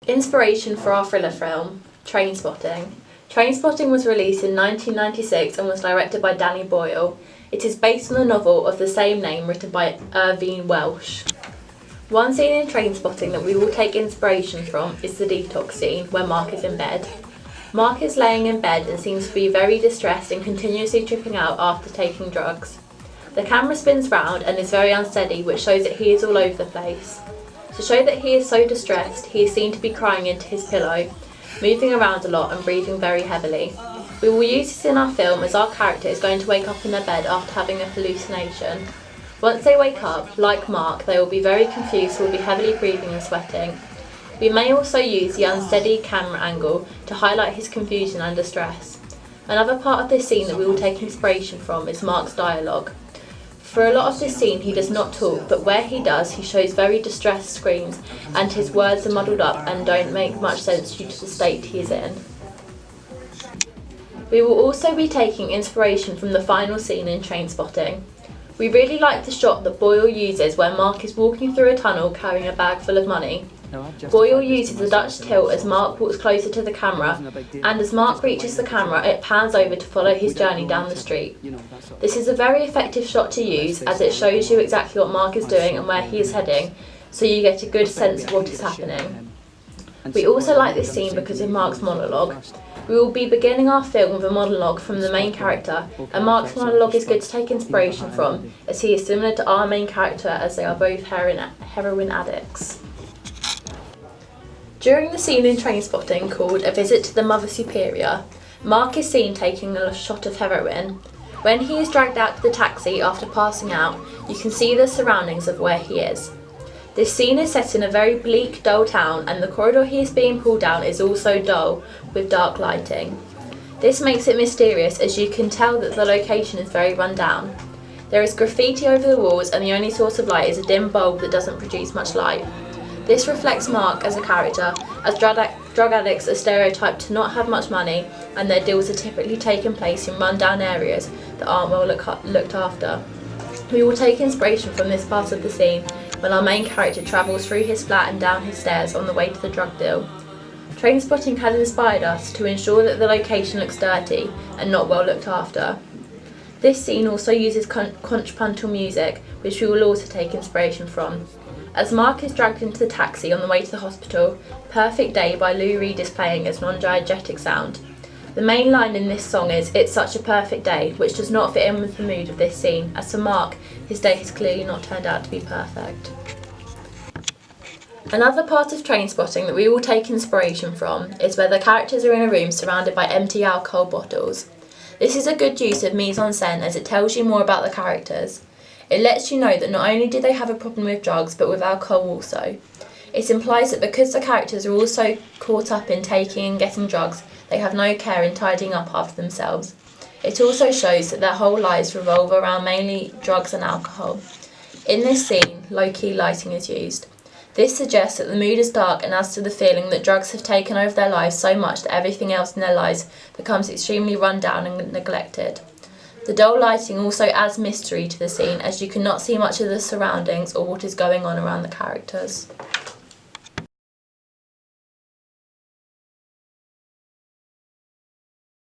Inspiration for our thriller film, Trainspotting. Trainspotting was released in 1996 and was directed by Danny Boyle. It is based on the novel of the same name written by Irvine Welsh. One scene in Trainspotting that we will take inspiration from is the detox scene where Mark is in bed. Mark is laying in bed and seems to be very distressed and continuously tripping out after taking drugs. The camera spins round and is very unsteady, which shows that he is all over the place. To show that he is so distressed, he is seen to be crying into his pillow, moving around a lot and breathing very heavily. We will use this in our film as our character is going to wake up in their bed after having a hallucination. Once they wake up, like Mark, they will be very confused, will be heavily breathing and sweating. We may also use the unsteady camera angle to highlight his confusion and distress. Another part of this scene that we will take inspiration from is Mark's dialogue. For a lot of this scene he does not talk, but where he does he shows very distressed screams and his words are muddled up and don't make much sense due to the state he is in. We will also be taking inspiration from the final scene in Trainspotting. We really like the shot that Boyle uses where Mark is walking through a tunnel carrying a bag full of money. Boyle uses a Dutch tilt as Mark walks closer to the camera, and as Mark reaches the camera it pans over to follow his journey down the street. This is a very effective shot to use as it shows you exactly what Mark is doing and where he is heading, so you get a good sense of what is happening. We also like this scene because of Mark's monologue. We will be beginning our film with a monologue from the main character, and Mark's monologue is good to take inspiration from as he is similar to our main character as they are both heroin addicts. During the scene in Trainspotting called A Visit to the Mother Superior, Mark is seen taking a shot of heroin. When he is dragged out to the taxi after passing out, you can see the surroundings of where he is. This scene is set in a very bleak, dull town, and the corridor he is being pulled down is also dull, with dark lighting. This makes it mysterious as you can tell that the location is very run down. There is graffiti over the walls and the only source of light is a dim bulb that doesn't produce much light. This reflects Mark as a character, as drug addicts are stereotyped to not have much money and their deals are typically taking place in run-down areas that aren't well looked after. We will take inspiration from this part of the scene when our main character travels through his flat and down his stairs on the way to the drug deal. Trainspotting has inspired us to ensure that the location looks dirty and not well looked after. This scene also uses contrapuntal music, which we will also take inspiration from. As Mark is dragged into the taxi on the way to the hospital, Perfect Day by Lou Reed is playing as non-diegetic sound. The main line in this song is "It's such a perfect day," which does not fit in with the mood of this scene, as for Mark, his day has clearly not turned out to be perfect. Another part of Trainspotting that we will take inspiration from is where the characters are in a room surrounded by empty alcohol bottles. This is a good use of mise-en-scène as it tells you more about the characters. It lets you know that not only do they have a problem with drugs, but with alcohol also. It implies that because the characters are also caught up in taking and getting drugs, they have no care in tidying up after themselves. It also shows that their whole lives revolve around mainly drugs and alcohol. In this scene, low-key lighting is used. This suggests that the mood is dark and adds to the feeling that drugs have taken over their lives so much that everything else in their lives becomes extremely run down and neglected. The dull lighting also adds mystery to the scene as you cannot see much of the surroundings or what is going on around the characters.